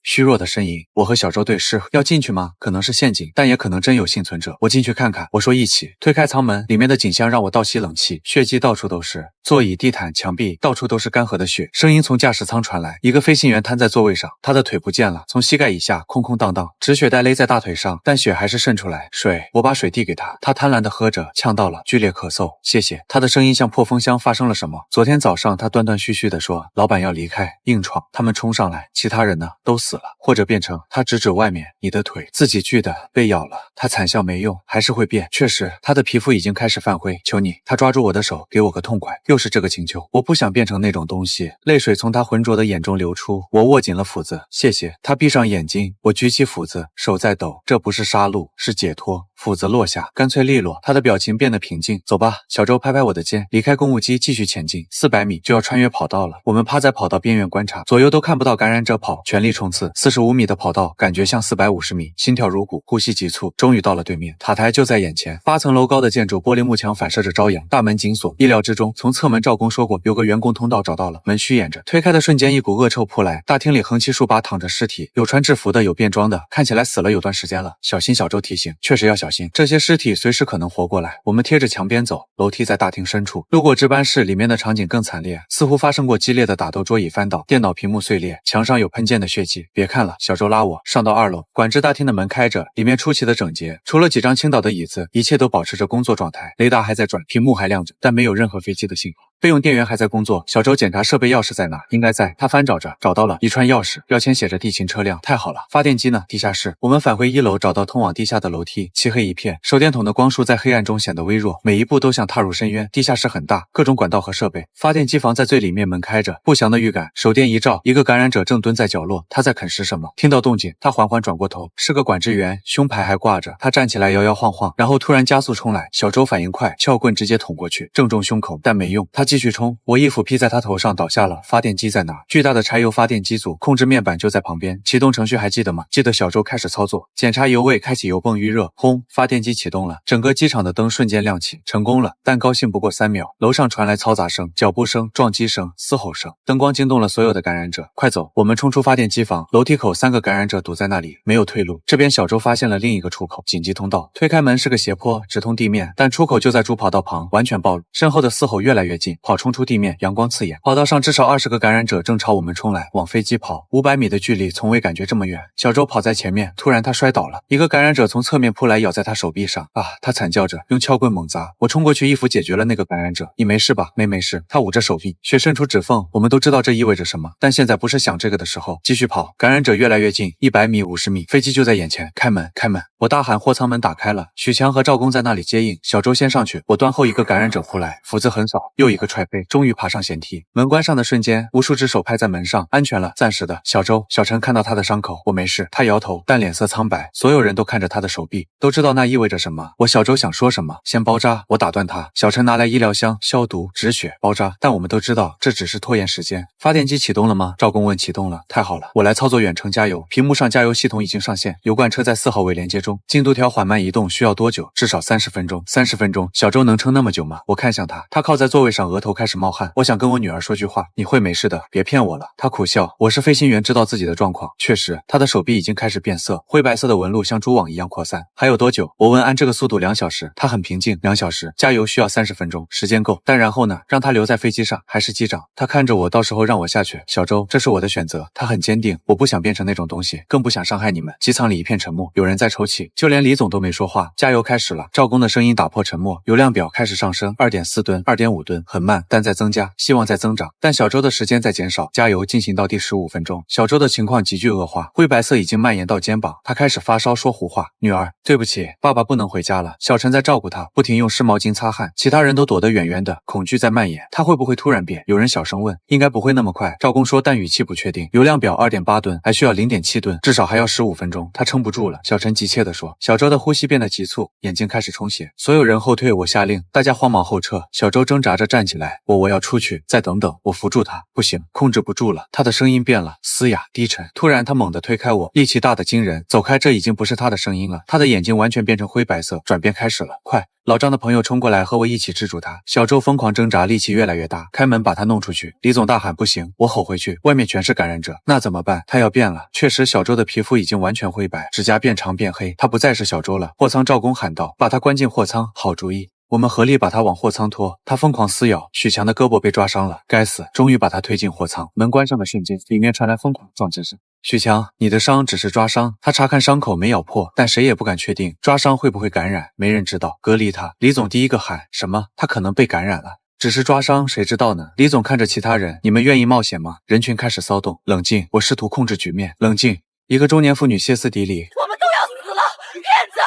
虚弱的呻吟，我和小周对视，要进去吗？可能是陷阱，但也可能真有幸存者。我进去看看，我说一起。推开舱门，里面的景象让我倒吸冷气，血迹到处都是，座椅、地毯、墙壁，到处都是干涸的血。声音从驾驶舱传来，一个飞行员瘫在座位上，他的腿不见了，从膝盖以下空空荡荡，止血带勒在大腿上，但血还是渗出来。水，我把水递给他，他贪婪地喝着，呛到了，剧烈咳嗽。谢谢。他的声音像破风箱，发生了什么？昨天早上他断断续续地说，老板要离开，硬闯，他们冲上来，其他人呢？都死了，或者变成他指指外面，你的腿，自己锯的，被咬了。他惨笑没用，还是会变。确实，他的皮肤已经开始泛灰。求你，他抓住我的手，给我个痛快。又是这个请求，我不想变成那种东西。泪水从他浑浊的眼中流出，我握紧了斧子。谢谢。他闭上眼睛，我举起斧子，手在抖。这不是杀戮，是解脱。斧子落下，干脆利落。他的表情变得平静。走吧，小周拍拍我的肩，离开公务机，继续前进。400米就要穿越跑道了。我们趴在跑道边缘观察，左右都看不到感染者跑，全力冲刺。45米的跑道，感觉像450米，心跳如鼓，呼吸急促。终于到了对面，塔台就在眼前，8层楼高的建筑，玻璃幕墙反射着朝阳，大门紧锁。意料之中，从侧门赵工说过有个员工通道，找到了。门虚掩着，推开的瞬间，一股恶臭扑来。大厅里横七竖八躺着尸体，有穿制服的，有便装的，看起来死了有段时间了。小心，小周提醒，确实要小心，这些尸体随时可能活过来。我们贴着墙边走，楼梯在大厅深处，路过值班室，里面的场景更惨烈，似乎发生过激烈的打斗，桌椅翻倒，电脑屏幕碎裂，墙上有喷溅的血迹。别看了，小周拉我上到2楼，管制大厅的门开着，里面出奇的整洁，除了几张倾倒的椅子，一切都保持着工作状态。雷达还在转，屏幕还亮着，但没有任何飞机的信号。备用电源还在工作。小周检查设备钥匙在哪？应该在。他翻找着，找到了一串钥匙，标签写着地勤车辆。太好了，发电机呢？地下室。我们返回1楼，找到通往地下的楼梯，漆黑一片，手电筒的光束在黑暗中显得微弱，每一步都像踏入深渊。地下室很大，各种管道和设备。发电机房在最里面，门开着。不祥的预感。手电一照，一个感染者正蹲在角落，他在啃食什么。听到动静，他缓缓转过头，是个管制员，胸牌还挂着。他站起来摇摇晃晃，然后突然加速冲来。小周反应快，撬棍直接捅过去，正中胸口，但没用。他继续冲，我一斧劈在他头上，倒下了。发电机在哪？巨大的柴油发电机组，控制面板就在旁边。启动程序还记得吗？记得。小周开始操作，检查油位，开启油泵预热，轰，发电机启动了，整个机场的灯瞬间亮起，成功了。但高兴不过3秒，楼上传来嘈杂声、脚步声、撞击声、嘶吼声，灯光惊动了所有的感染者。快走！我们冲出发电机房，楼梯口3个感染者堵在那里，没有退路。这边小周发现了另一个出口，紧急通道。推开门是个斜坡，直通地面，但出口就在主跑道旁，完全暴露。身后的嘶吼越来越近，跑冲出地面，阳光刺眼。跑道上至少20个感染者正朝我们冲来，往飞机跑。500米的距离，从未感觉这么远。小周跑在前面，突然他摔倒了，一个感染者从侧面扑来，咬在他手臂上。啊！他惨叫着，用撬棍猛砸。我冲过去，一斧解决了那个感染者。你没事吧？没事。他捂着手臂，血渗出指缝。我们都知道这意味着什么，但现在不是想这个的时候。继续跑，感染者越来越近，100米、50米，飞机就在眼前。开门，开门！我大喊，货舱门打开了。许强和赵工在那里接应。小周先上去，我端后一个感染者扑来，斧子横扫，又一个踹飞，终于爬上舷梯。门关上的瞬间，无数只手拍在门上，安全了，暂时的。小周、小陈看到他的伤口，我没事。他摇头，但脸色苍白。所有人都看着他的手臂，都知道那意味着什么。我小周想说什么，先包扎，我打断他。小陈拿来医疗箱，消毒、止血、包扎。但我们都知道，这只是拖延时间。发电机启动了吗？赵工问。启动了，太好了。我来操作远程加油，屏幕上加油系统已经上线，油罐车在4号位连接中，进度条缓慢移动，需要多久？至少30分钟。30分钟，小周能撑那么久吗？我看向他，他靠在座位上，额头开始冒汗。我想跟我女儿说句话，你会没事的，别骗我了。他苦笑，我是飞行员，知道自己的状况。确实，他的手臂已经开始变色，灰白色的纹路像蛛网一样扩散。还有多久？我问。按这个速度2小时。他很平静，2小时，加油需要30分钟，时间够。但然后呢？让他留在飞机上，还是机长？他看着我，到时候让我下去。小周，这是我的选择。他很坚定，我不想变成那种东西，更不想伤害你们。机舱里一片沉默，有人在抽泣，就连李总都没说话。加油开始了，赵工的声音打破沉默，油量表开始上升，2.4吨、2.5吨，很慢，但在增加，希望在增长。但小周的时间在减少，加油进行到第15分钟。小周的情况急剧恶化，灰白色已经蔓延到肩膀，他开始发烧，说胡话。女儿，对不起，爸爸不能回家了。小陈在照顾他，不停用湿毛巾擦汗，其他人都躲得远远的，恐惧在蔓延。他会不会突然变？有人小声问。应该不会那么快，赵工说，但语气不确定。油量表2.8吨，还需要0.7吨，至少还要15分钟。他撑不住了，小陈急切地说。小周的呼吸变得急促，眼睛开始充血。所有人后退，我下令，大家慌忙后撤。小周挣扎着站起来，我要出去，再等等。我扶住他，不行，控制不住了。他的声音变了，嘶哑低沉。突然他猛地推开我，力气大得惊人。走开，这已经不是他的声音了。他的眼睛完全变成灰白色，转变开始了。快！老张的朋友冲过来和我一起制住他。小周疯狂挣扎，力气越来越大，开门把他弄出去。李总大喊不行，我吼回去，外面全是感染者，那怎么办？他要变了。确实，小周的皮肤已经完全灰白，指甲变长变黑，他不再是小周了。货舱赵工喊道，把他关进货舱，好主意。我们合力把他往货舱拖，他疯狂撕咬，许强的胳膊被抓伤了，该死！终于把他推进货舱，门关上的瞬间，里面传来疯狂撞击声。许强，你的伤只是抓伤，他查看伤口没咬破，但谁也不敢确定抓伤会不会感染，没人知道。隔离他，李总第一个喊什么？他可能被感染了。只是抓伤，谁知道呢？李总看着其他人，你们愿意冒险吗？人群开始骚动，冷静，我试图控制局面，冷静。一个中年妇女歇斯底里，我们都要死了，骗子！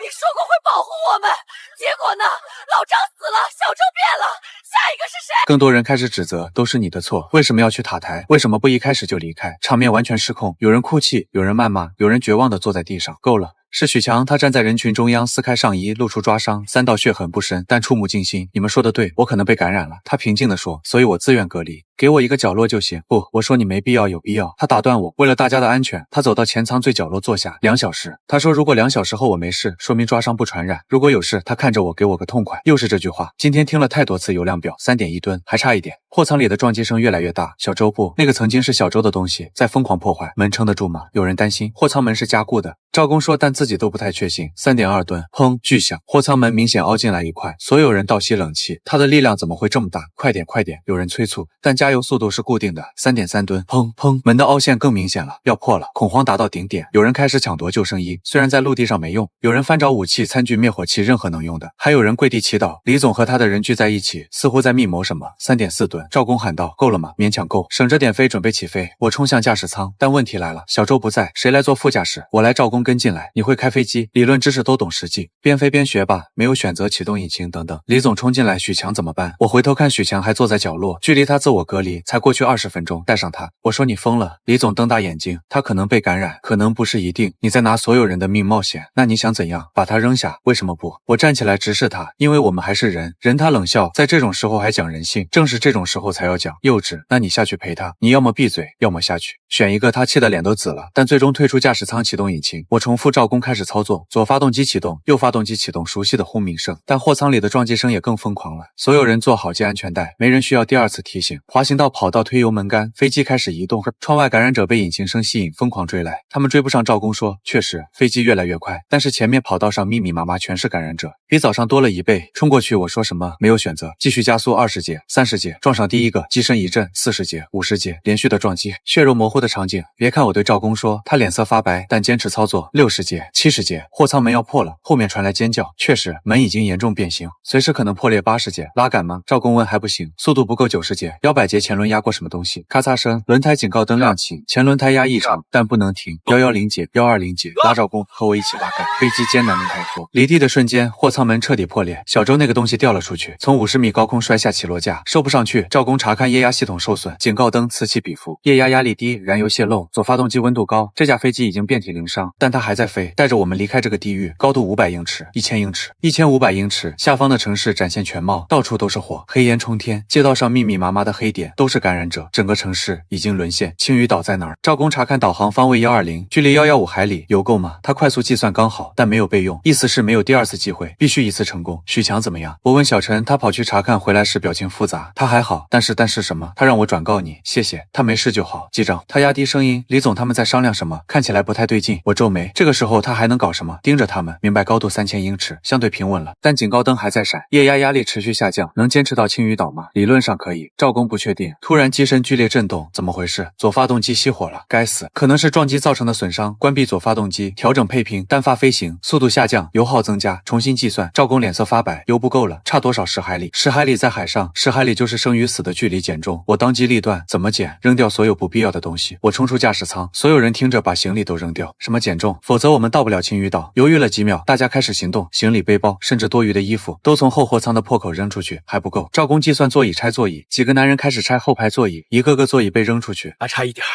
你说过会保护我们，结果呢？老张死了，小周变了，下一个是谁？更多人开始指责，都是你的错，为什么要去塔台？为什么不一开始就离开？场面完全失控，有人哭泣，有人谩骂，有人绝望地坐在地上。够了。是许强，他站在人群中央，撕开上衣，露出抓伤，3道血痕不深，但触目惊心。你们说的对，我可能被感染了。他平静地说，所以我自愿隔离，给我一个角落就行。不，我说你没必要，有必要。他打断我，为了大家的安全，他走到前舱最角落坐下。2小时，他说如果2小时后我没事，说明抓伤不传染；如果有事，他看着我，给我个痛快。又是这句话，今天听了太多次。油量表3.1吨，还差一点。货舱里的撞击声越来越大。小周不，那个曾经是小周的东西在疯狂破坏，门撑得住吗？有人担心货舱门是加固的。赵工说，但自己都不太确信。3.2吨，砰！巨响，货舱门明显凹进来一块，所有人倒吸冷气。他的力量怎么会这么大？快点，快点！有人催促，但加油加油速度是固定的，3.3吨。砰砰，门的凹陷更明显了，要破了，恐慌达到顶点。有人开始抢夺救生衣，虽然在陆地上没用，有人翻找武器、餐具、灭火器，任何能用的，还有人跪地祈祷。李总和他的人聚在一起，似乎在密谋什么。3.4吨，赵工喊道：“够了吗？勉强够，省着点飞，准备起飞。”我冲向驾驶舱，但问题来了，小周不在，谁来做副驾驶？我来，赵工跟进来。你会开飞机，理论知识都懂实际，边飞边学吧，没有选择启动引擎等等。李总冲进来，许强怎么办？我回头看许强还坐在角落，距离他自我隔离才过去20分钟，带上他。我说你疯了。李总瞪大眼睛，他可能被感染，可能不是一定。你在拿所有人的命冒险，那你想怎样？把他扔下？为什么不？我站起来直视他，因为我们还是人。人他冷笑，在这种时候还讲人性，正是这种时候才要讲。幼稚，那你下去陪他，你要么闭嘴，要么下去，选一个。他气得脸都紫了，但最终退出驾驶舱，启动引擎。我重复赵工开始操作，左发动机启动，右发动机启动，熟悉的轰鸣声，但货舱里的撞击声也更疯狂了。所有人做好系安全带，没人需要第二次提醒。滑行道跑道推油门杆，飞机开始移动。窗外感染者被引擎声吸引，疯狂追来。他们追不上赵工说，确实，飞机越来越快，但是前面跑道上密密麻麻全是感染者，比早上多了1倍。冲过去，我说什么？没有选择，继续加速20节、30节，撞上第一个，机身一震，40节、50节，连续的撞击，血肉模糊的场景。别看我对赵工说，他脸色发白，但坚持操作。60节、70节，货舱门要破了，后面传来尖叫。确实，门已经严重变形，随时可能破裂。80节，拉杆吗？赵工问。还不行，速度不够。90节，100节，前轮压过什么东西？咔嚓声，轮胎警告灯亮起，前轮胎压异常，但不能停。110节、120节，拉赵工和我一起拉杆，飞机艰难的抬脱。离地的瞬间，货舱门彻底破裂，小周那个东西掉了出去，从50米高空摔下起落架，收不上去。赵工查看液压系统受损，警告灯此起彼伏，液压压力低，燃油泄漏，左发动机温度高。这架飞机已经遍体鳞伤，但它还在飞，带着我们离开这个地狱。高度500英尺、1000英尺、1500英尺，下方的城市展现全貌，到处都是火，黑烟冲天，街道上密密麻麻的黑点，都是感染者。整个城市已经沦陷。青屿岛在哪儿？赵工查看导航方位120，距离115海里，油够吗？他快速计算刚好，但没有备用，意思是没有第二次机会，必须一次成功。许强怎么样？我问小陈，他跑去查看，回来时表情复杂。他还好，但是什么？他让我转告你，谢谢。他没事就好，记账。他压低声音，李总他们在商量什么？看起来不太对劲。我皱眉，这个时候他还能搞什么？盯着他们，明白高度3000英尺，相对平稳了，但警告灯还在闪，液压压力持续下降，能坚持到青屿岛吗？理论上可以。赵工不确定。突然机身剧烈震动，怎么回事？左发动机熄火了，该死，可能是撞击造成的损伤。关闭左发动机，调整配平，单发飞行，速度下降，油耗增加，重新计算。赵工脸色发白，油不够了，差多少？10海里？10海里在海上，10海里就是生与死的距离，减重。我当机立断，怎么减？扔掉所有不必要的东西。我冲出驾驶舱，所有人听着，把行李都扔掉。什么减重？否则我们到不了青屿岛。犹豫了几秒，大家开始行动，行李、背包，甚至多余的衣服，都从后货舱的破口扔出去。还不够。赵工计算座椅，拆座椅，几个男人开始拆后排座椅，一个个座椅被扔出去，还差一点，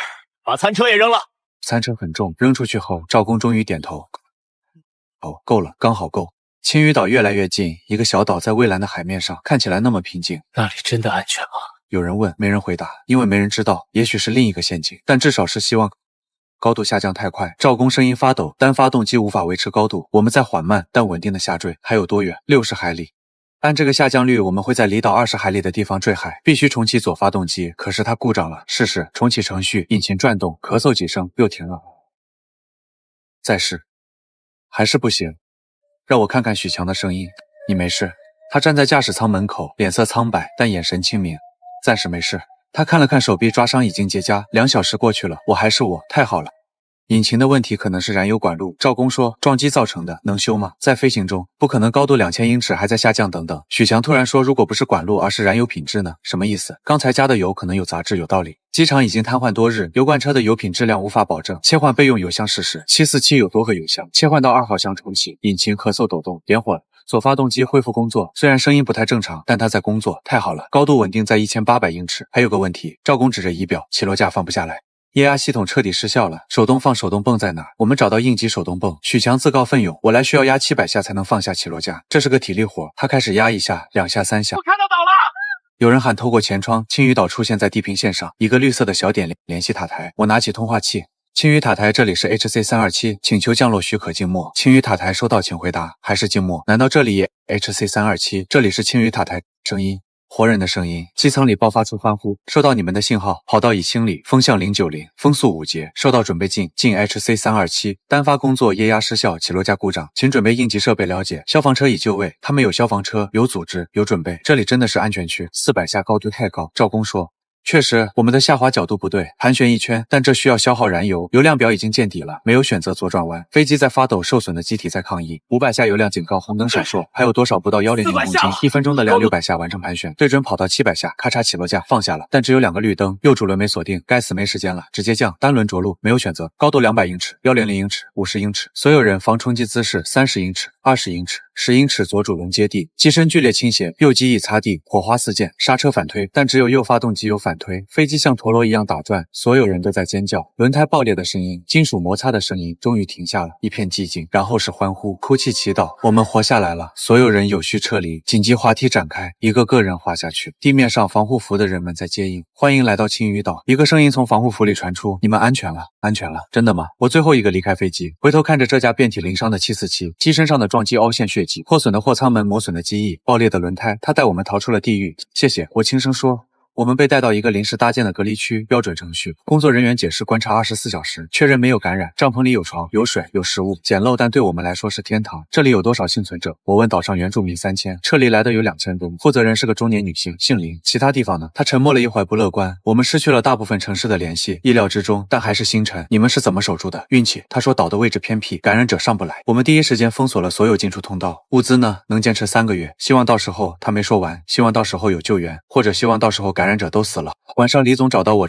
把餐车也扔了。餐车很重，扔出去后，赵工终于点头。哦，够了，刚好够。青屿岛越来越近，一个小岛在蔚蓝的海面上，看起来那么平静。那里真的安全吗？有人问，没人回答，因为没人知道，也许是另一个陷阱，但至少是希望。高度下降太快，赵工声音发抖，单发动机无法维持高度，我们在缓慢但稳定的下坠。还有多远？60海里。按这个下降率，我们会在离岛20海里的地方坠海，必须重启左发动机，可是它故障了。试试重启程序，引擎转动，咳嗽几声又停了。再试，还是不行。让我看看许强的声音。你没事？他站在驾驶舱门口，脸色苍白，但眼神清明。暂时没事。他看了看手臂，抓伤已经结痂。2小时过去了，我还是我，太好了。引擎的问题可能是燃油管路，赵工说撞击造成的，能修吗？在飞行中不可能，高度2000英尺还在下降等等。许强突然说，如果不是管路而是燃油品质呢？什么意思？刚才加的油可能有杂质，有道理。机场已经瘫痪多日，油罐车的油品质量无法保证，切换备用油箱试试。747有多个油箱，切换到2号箱重启，引擎咳嗽抖动，点火了。左发动机恢复工作，虽然声音不太正常，但它在工作，太好了。高度稳定在1800英尺。还有个问题，赵工指着仪表，起落架放不下来。液压系统彻底失效了，手动放手动泵在哪儿？我们找到应急手动泵。许强自告奋勇，我来需要压700下才能放下起落架，这是个体力活。他开始压1下、2下、3下。我看到岛了！有人喊透过前窗，青屿岛出现在地平线上，一个绿色的小点联系塔台。我拿起通话器。青屿塔台，这里是 HC327， 请求降落许可静默。青屿塔台收到，请回答。还是静默？难道这里也 HC327？ 这里是青屿塔台，声音。活人的声音，机舱里爆发出欢呼。收到你们的信号，跑道已清理，风向090，风速5节。收到，准备进 HC327， 单发工作，液压失效，起落架故障，请准备应急设备。了解，消防车已就位，他们有消防车，有组织，有准备。这里真的是安全区。400下高度太高，赵工说。确实，我们的下滑角度不对，盘旋一圈，但这需要消耗燃油，油量表已经见底了，没有选择左转弯。飞机在发抖，受损的机体在抗议。500下油量警告，红灯闪烁，还有多少？不到100公斤，1分钟的量600下完成盘旋，对准跑到700下，咔嚓起落架放下了，但只有2个绿灯，右主轮没锁定，该死没时间了，直接降，单轮着陆，没有选择，高度200英尺，100英尺，50英尺，所有人防冲击姿势30英尺，20英尺，10英尺左主轮接地，机身剧烈倾斜，右机翼擦地，火花四溅，刹车反推，但只有右发动机有反推，飞机像陀螺一样打转，所有人都在尖叫，轮胎爆裂的声音，金属摩擦的声音，终于停下了，一片寂静，然后是欢呼、哭泣、祈祷，我们活下来了，所有人有序撤离，紧急滑梯展开，一个个人滑下去，地面上防护服的人们在接应，欢迎来到青屿岛。一个声音从防护服里传出：“你们安全了，安全了。”真的吗？我最后一个离开飞机，回头看着这架遍体鳞伤的747，机身上的撞击凹陷血迹，破损的货舱门，磨损的机翼，爆裂的轮胎，他带我们逃出了地狱。谢谢，我轻声说。我们被带到一个临时搭建的隔离区，标准程序。工作人员解释观察24小时，确认没有感染。帐篷里有床、有水、有食物，简陋但对我们来说是天堂。这里有多少幸存者？我问岛上原住民3000，撤离来的有2000多。负责人是个中年女性，姓林。其他地方呢？她沉默了一会儿，不乐观。我们失去了大部分城市的联系，意料之中，但还是星辰。你们是怎么守住的？运气。他说岛的位置偏僻，感染者上不来。我们第一时间封锁了所有进出通道。物资呢？能坚持3个月。希望到时候他没说完，希望到时候有救援，或者希望到时候感染者都死了。晚上李总找到我，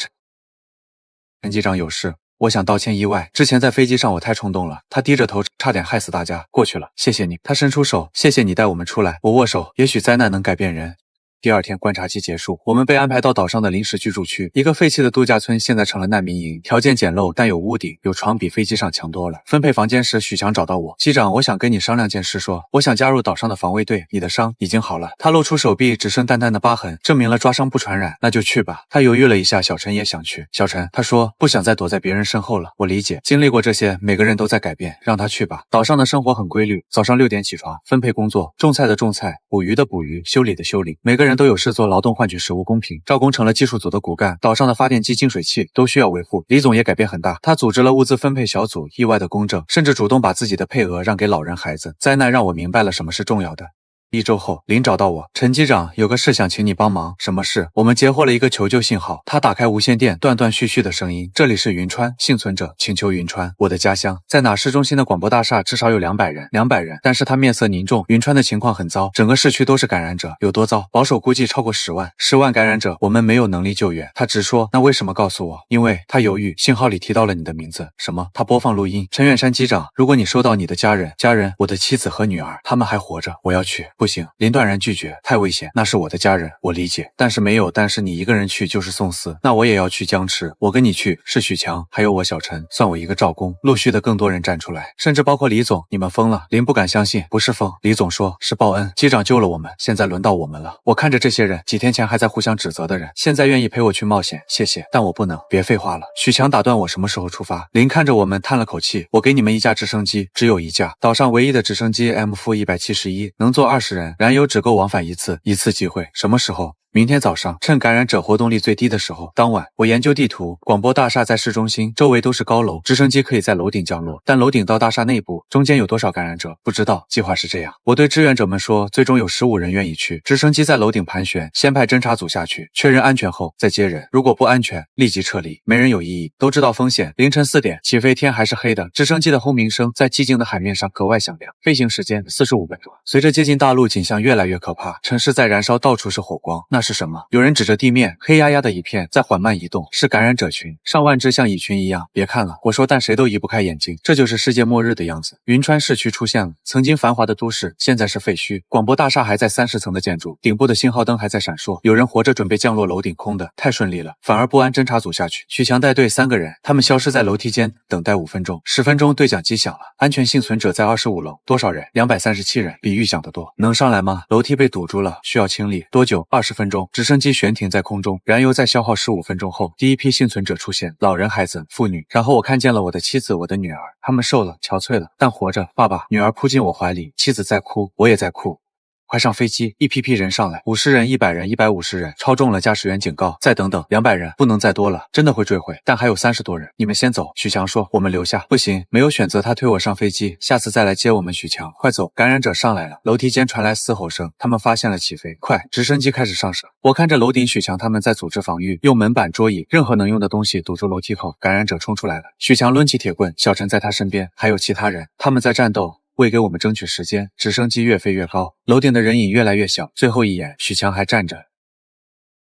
陈机长有事，我想道歉意外。之前在飞机上我太冲动了，他低着头，差点害死大家。过去了，谢谢你。他伸出手，谢谢你带我们出来。我握手，也许灾难能改变人。第二天观察期结束，我们被安排到岛上的临时居住区，一个废弃的度假村，现在成了难民营，条件简陋，但有屋顶，有床，比飞机上强多了。分配房间时，许强找到我，机长，我想跟你商量件事说，我想加入岛上的防卫队，你的伤已经好了。他露出手臂，只剩淡淡的疤痕，证明了抓伤不传染，那就去吧。他犹豫了一下，小陈也想去。小陈，他说不想再躲在别人身后了。我理解，经历过这些，每个人都在改变，让他去吧。岛上的生活很规律，早上6点起床，分配工作，种菜的种菜，捕鱼的捕鱼，修理的修理，每个人都有事做，劳动换取食物公平。赵工成了技术组的骨干，岛上的发电机、净水器都需要维护。李总也改变很大，他组织了物资分配小组，意外的公正，甚至主动把自己的配额让给老人孩子。灾难让我明白了什么是重要的。1周后，林找到我，陈机长，有个事想请你帮忙。什么事？我们截获了一个求救信号，他打开无线电，断断续续的声音。这里是云川，幸存者请求云川，我的家乡在哪？市中心的广播大厦至少有200人，200人。但是他面色凝重，云川的情况很糟，整个市区都是感染者，有多糟？保守估计超过10万，10万感染者，我们没有能力救援。他直说，那为什么告诉我？因为他犹豫，信号里提到了你的名字。什么？他播放录音。陈远山机长，如果你收到你的家人，我的妻子和女儿，他们还活着，我要去。不行，林断然拒绝，太危险，那是我的家人，我理解，但是没有，但是你一个人去就是送死，那我也要去僵持，我跟你去，是许强，还有我小陈，算我一个照工。陆续的更多人站出来，甚至包括李总，你们疯了。林不敢相信，不是疯，李总说是报恩，机长救了我们，现在轮到我们了。我看着这些人，几天前还在互相指责的人，现在愿意陪我去冒险，谢谢，但我不能，别废话了。许强打断我什么时候出发。林看着我们叹了口气，我给你们1架直升机，只有1架，岛上唯一的直升机 M-171，能坐20人，燃油只够往返一次机会，什么时候？明天早上，趁感染者活动力最低的时候。当晚，我研究地图，广播大厦在市中心，周围都是高楼，直升机可以在楼顶降落，但楼顶到大厦内部中间有多少感染者不知道。计划是这样，我对志愿者们说，最终有15人愿意去，直升机在楼顶盘旋，先派侦察组下去，确认安全后再接人，如果不安全，立即撤离。没人有异议，都知道风险。凌晨4点起飞，天还是黑的，直升机的轰鸣声在寂静的海面上格外响亮，飞行时间45分钟。随着接近大陆，景象越来越可怕，城市在燃烧，到处是火光，那是什么？有人指着地面，黑压压的一片，在缓慢移动，是感染者群，上万只像蚁群一样。别看了，我说，但谁都移不开眼睛，这就是世界末日的样子。云川市区出现了，曾经繁华的都市，现在是废墟。广播大厦还在30层的建筑，顶部的信号灯还在闪烁，有人活着准备降落楼顶，空的，太顺利了，反而不安侦察组下去。许强带队3个人，他们消失在楼梯间，等待5分钟，10分钟对讲机响了，安全幸存者在25楼，多少人？237人，比预想的多。能上来吗？楼梯被堵住了，需要清理，多久？20分钟。直升机悬停在空中，燃油在消耗15分钟后，第一批幸存者出现，老人、孩子、妇女。然后我看见了我的妻子，我的女儿，他们瘦了，憔悴了，但活着。爸爸，女儿扑进我怀里，妻子在哭，我也在哭。快上飞机！一批批人上来，50人、100人、150人，超重了。驾驶员警告：再等等，200人，不能再多了，真的会坠毁。但还有30多人，你们先走。许强说：我们留下。不行，没有选择，他推我上飞机，下次再来接我们。许强，快走！感染者上来了。楼梯间传来嘶吼声，他们发现了起飞，快！直升机开始上升。我看着楼顶许强他们在组织防御，用门板、桌椅，任何能用的东西堵住楼梯口。感染者冲出来了，许强抡起铁棍，小陈在他身边，还有其他人，他们在战斗。为给我们争取时间，直升机越飞越高，楼顶的人影越来越小。最后一眼，许强还站着。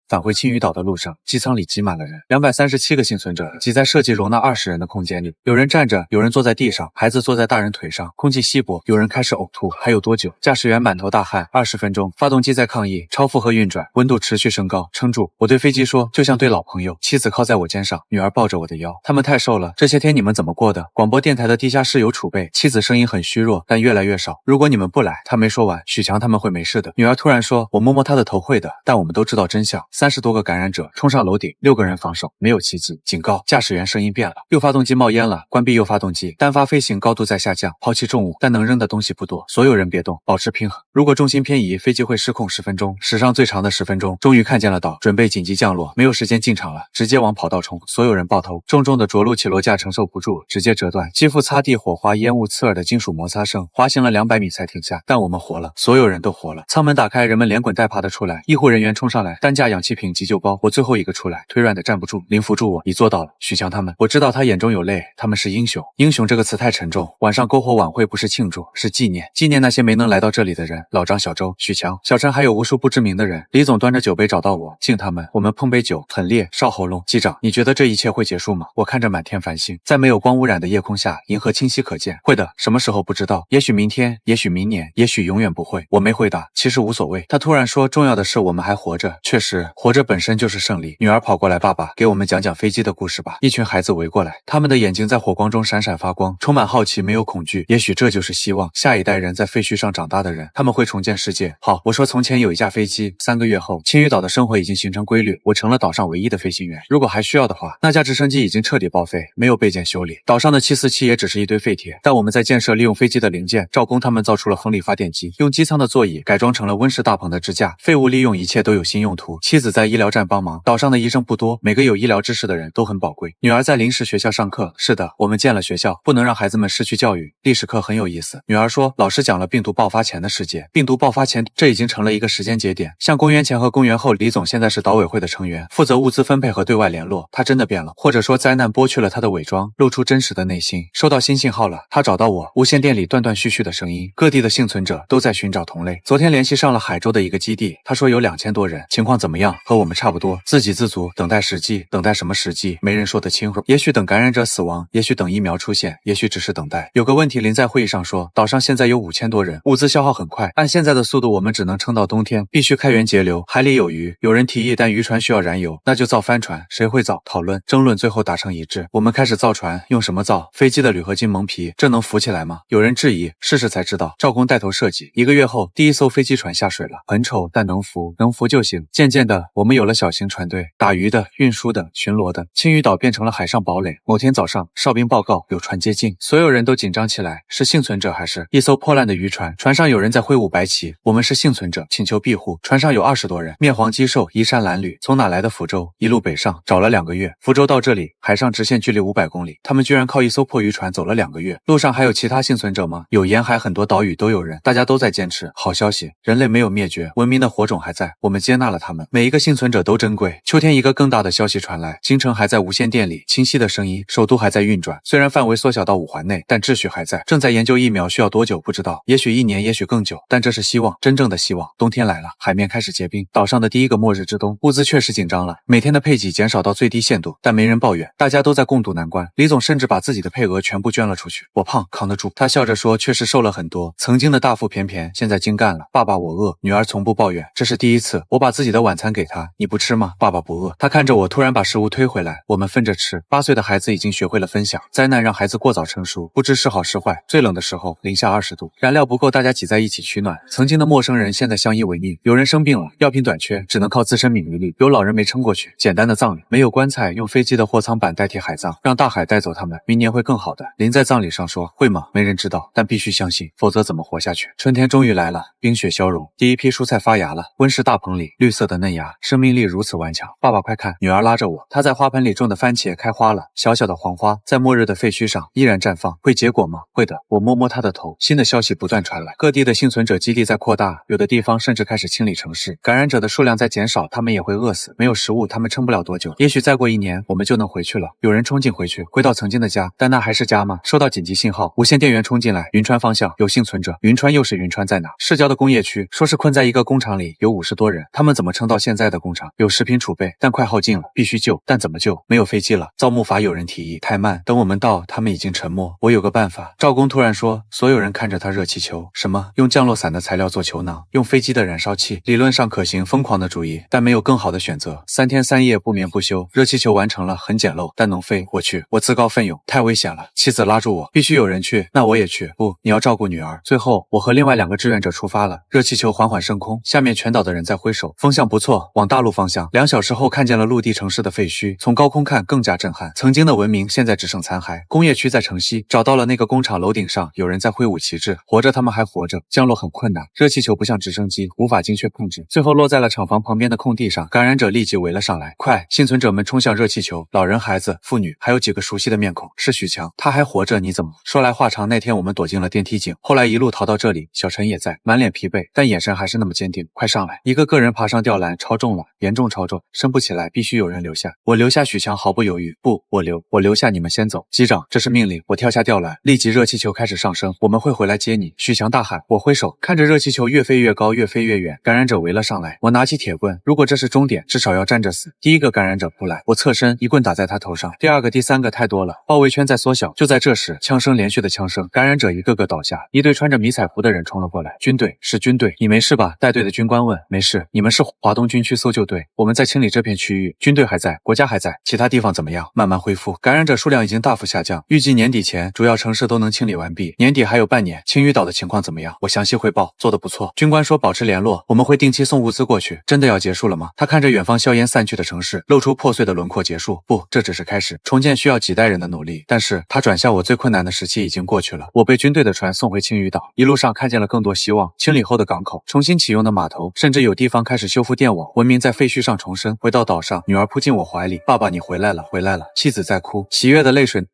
返回青屿岛的路上，机舱里挤满了人，237个幸存者挤在设计容纳20人的空间里，有人站着，有人坐在地上，孩子坐在大人腿上，空气稀薄，有人开始呕吐。还有多久？驾驶员满头大汗。20分钟，发动机在抗议，超负荷运转，温度持续升高，撑住。我对飞机说，就像对老朋友。妻子靠在我肩上，女儿抱着我的腰。他们太瘦了，这些天你们怎么过的？广播电台的地下室有储备。妻子声音很虚弱，但越来越少。如果你们不来，他没说完，许强他们会没事的。女儿突然说，我摸摸他的头会的，但我们都知道真相。30多个感染者冲上楼顶，6个人防守，没有奇迹。警告！驾驶员声音变了，右发动机冒烟了，关闭右发动机，单发飞行高度在下降，抛弃重物，但能扔的东西不多，所有人别动，保持平衡。如果重心偏移，飞机会失控10分钟，史上最长的10分钟。终于看见了岛，准备紧急降落，没有时间进场了，直接往跑道冲，所有人抱头，重重的着陆起落架承受不住，直接折断，肌肤擦地，火花、烟雾刺耳的金属摩擦声，滑行了200米才停下，但我们活了，所有人都活了。舱门打开，人们连滚带爬的出来，医护人员冲上来，担架、氧气瓶、急救包，我最后一个出来，腿软的站不住。林扶住我，你做到了。许强他们，我知道他眼中有泪，他们是英雄。英雄这个词太沉重，晚上篝火晚会不是庆祝，是纪念，纪念那些没能来到这里的人。老张、小周、许强、小陈，还有无数不知名的人。李总端着酒杯找到我，敬他们。我们碰杯酒，很烈，烧喉咙。机长，你觉得这一切会结束吗？我看着满天繁星，在没有光污染的夜空下，银河清晰可见。会的，什么时候不知道，也许明天，也许明年，也许永远不会。我没回答，其实无所谓。他突然说，重要的是我们还活着。确实，活着本身就是胜利。女儿跑过来，爸爸，给我们讲讲飞机的故事吧。一群孩子围过来，他们的眼睛在火光中闪闪发光，充满好奇，没有恐惧。也许这就是希望，下一代人在废墟上长大的人，他们会重建世界。好，我说从前有一架飞机，3个月后，青屿岛的生活已经形成规律，我成了岛上唯一的飞行员。如果还需要的话，那架直升机已经彻底报废，没有备件修理。岛上的747也只是一堆废铁，但我们在建设利用飞机的零件，赵工他们造出了风力发电机，用机舱的座椅改装成了温室大棚的支架，废物利用，一切都有新用途。妻子在医疗站帮忙，岛上的医生不多，每个有医疗知识的人都很宝贵。女儿在临时学校上课，是的，我们建了学校，不能让孩子们失去教育。历史课很有意思，女儿说，老师讲了病毒爆发前的世界，病毒爆发前，这已经成了一个时间节点，像公元前和公元后。李总现在是岛委会的成员，负责物资分配和对外联络。他真的变了，或者说灾难剥去了他的伪装，露出真实的内心。收到新信号了，他找到我，无线电里断断续续的声音，各地的幸存者都在寻找同类。昨天联系上了海州的一个基地，他说有2000多人，情况怎么样？和我们差不多，自给自足，等待时机。等待什么时机？没人说得清楚。也许等感染者死亡，也许等疫苗出现，也许只是等待。有个问题，林在会议上说，岛上现在有5000多人，物资消耗很快，按现在的速度，我们只能撑到冬天，必须开源节流，海里有鱼。有人提议，但渔船需要燃油，那就造帆船，谁会造？讨论争论，最后达成一致。我们开始造船，用什么造？飞机的铝合金蒙皮，这能浮起来吗？有人质疑，试试才知道。赵工带头设计，1个月后，第一艘飞机船下水了，很丑，但能浮，能浮就行。渐渐的，我们有了小型船队，打鱼的、运输的、巡逻的。青屿岛变成了海上堡垒。某天早上，哨兵报告有船接近，所有人都紧张起来，是幸存者还是一艘破烂的渔船？船上有人在挥舞白旗，我们是幸存者，请求庇护。船上有20多人，面黄肌瘦，衣衫褴褛，从哪来的福州？一路北上，找了2个月。福州到这里，海上直线距离500公里，他们居然靠一艘破渔船走了2个月。路上还有其他幸存者吗？有沿海很多岛屿都有人，大家都在坚持。好消息，人类没有灭绝，文明的火种还在，我们接纳了他们，每一个幸存者都珍贵。秋天，一个更大的消息传来，京城还在无线电里，清晰的声音，首都还在运转，虽然范围缩小到5环内，但秩序还在。正在研究疫苗，需要多久不知道，也许1年，也许更久，但这是希望，真正的希望。冬天来了，海面开始结冰，岛上的第一个末日之冬，物资确实紧张了，每天的配给减少到最低限度，但没人抱怨，大家都在共度难关。李总甚至把自己的配额全部捐了出去。我胖，扛得住。他笑着说，确实瘦了很多，曾经的大腹便便，现在精干了。爸爸，我饿。女儿从不抱怨，这是第一次。我把自己的晚餐给她，你不吃吗？爸爸不饿。他看着我，突然把食物推回来，我们分着吃。8岁的孩子已经学会了分享。灾难让孩子过早成熟，不知是好是坏。最冷的时候，零下20度，燃料不够，大家挤在一起取暖。曾经的陌生人，现在相依为命。有人生病了，药品短缺，只能靠自身免疫力。有老人没撑过去，简单的葬礼，没有棺材，用飞机的货舱摆版代替海葬，让大海带走他们，明年会更好的。林在葬礼上说，会吗？没人知道，但必须相信，否则怎么活下去？春天终于来了，冰雪消融，第一批蔬菜发芽了。温室大棚里，绿色的嫩芽，生命力如此顽强。爸爸快看，女儿拉着我，她在花盆里种的番茄开花了，小小的黄花在末日的废墟上依然绽放，会结果吗？会的。我摸摸她的头，新的消息不断传来，各地的幸存者基地在扩大，有的地方甚至开始清理城市，感染者的数量在减少，他们也会饿死，没有食物，他们撑不了多久。也许再过1年，我们就能回去了。有人冲进回去，回到曾经的家，但那还是家吗？收到紧急信号，无线电源冲进来，云川方向有幸存者。云川又是云川在哪？市郊的工业区，说是困在一个工厂里，有50多人，他们怎么撑到现在的工厂？有食品储备，但快耗尽了，必须救，但怎么救？没有飞机了，造木筏有人提议，太慢，等我们到，他们已经沉没。我有个办法。赵工突然说，所有人看着他热气球，什么？用降落伞的材料做球囊，用飞机的燃烧器，理论上可行，疯狂的主意，但没有更好的选择。3天3夜不眠不休，热气球完成了，很简陋，但能飞。我去，我自告奋勇，太危险了。妻子拉住我，必须有人去，那我也去。不，你要照顾女儿。最后，我和另外2个志愿者出发了。热气球缓缓升空，下面全岛的人在挥手，风向不错，往大陆方向。2小时后，看见了陆地城市的废墟，从高空看更加震撼。曾经的文明现在只剩残骸。工业区在城西，找到了那个工厂楼顶上有人在挥舞旗帜，活着他们还活着。降落很困难，热气球不像直升机，无法精确控制，最后落在了厂房旁边的空地上。感染者立即围了上来，快！幸存者们冲向热气球，老人、孩子、妇女，还有几个熟悉的面孔，是许强，他还活着。你怎么？说来话长，那天我们躲进了电梯井，后来一路逃到这里。小陈也在，满脸疲惫，但眼神还是那么坚定。快上来！一个个人爬上吊篮，超重了，严重超重，升不起来，必须有人留下。我留下许强毫不犹豫，不，我留下，你们先走。机长，这是命令。我跳下吊篮，立即热气球开始上升，我们会回来接你。许强大喊，我挥手，看着热气球越飞越高，越飞越远。感染者围了上来，我拿起铁棍，如果这是终点，至少要站着死。第一个感染者扑来，我侧身一棍打在他头上，第2个、第3个太多了，包围圈在缩小。就在这时，枪声连续的枪声，感染者一个个倒下，一队穿着迷彩服的人冲了过来。军队，是军队，你没事吧？带队的军官问。没事，你们是华东军区搜救队，我们在清理这片区域，军队还在，国家还在，其他地方怎么样？慢慢恢复，感染者数量已经大幅下降，预计年底前主要城市都能清理完毕，年底还有半年。青屿岛的情况怎么样？我详细汇报，做得不错。军官说保持联络，我们会定期送物资过去。真的要结束了吗？他看着远方硝烟散去的城市，露出破碎的轮廓。结束？不，这只是开始，重建需要几代人的努力。但是他转向我，最困难的时期已经过去了。我被军队的船送回青屿岛，一路上看见了更多希望，清理后的港口，重新启用的码头，甚至有地方开始修复电网，文明在废墟上重生。回到岛上，女儿扑进我怀里，爸爸，你回来了，回来了。妻子在哭，喜悦的泪水。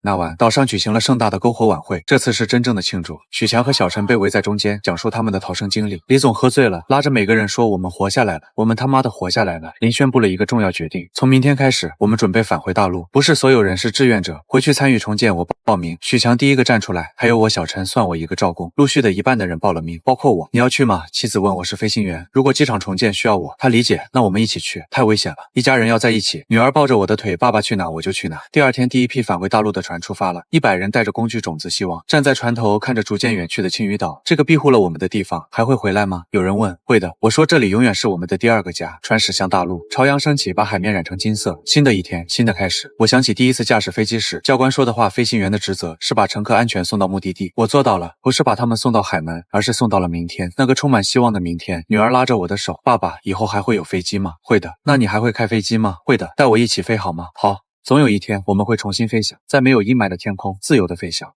那晚，岛上举行了盛大的篝火晚会，这次是真正的庆祝。许强和小陈被围在中间，讲述他们的逃生经历。李总喝醉了，拉着每个人说：“我们活下来了，我们他妈的活下来了。”林宣布了一个重要决定：从明天开始，我们准备返回大陆。不是所有人是志愿者，回去参与重建。我报名。许强第一个站出来，还有我小陈，算我一个照工。陆续的一半的人报了名，包括我。你要去吗？妻子问。我是飞行员，如果机场重建需要我，他理解，那我们一起去。太危险了，一家人要在一起。女儿抱着我的腿，爸爸去哪我就去哪。第2天，第一批返回大陆的船出发了，100人带着工具、种子、希望，站在船头看着逐渐远去的青屿岛，这个庇护了我们的地方，还会回来吗？有人问。会的，我说这里永远是我们的第2个家。船驶向大陆，朝阳升起，把海面染成金色。新的一天，新的开始。我想起第一次驾驶飞机时，教官说的话：飞行员的职责是把乘客安全送到目的地。我做到了，不是把他们送到海门，而是送到了明天，那个充满希望的明天。女儿拉着我的手，爸爸，以后还会有飞机吗？会的。那你还会开飞机吗？会的。带我一起飞好吗？好。总有一天，我们会重新飞翔，在没有阴霾的天空，自由的飞翔。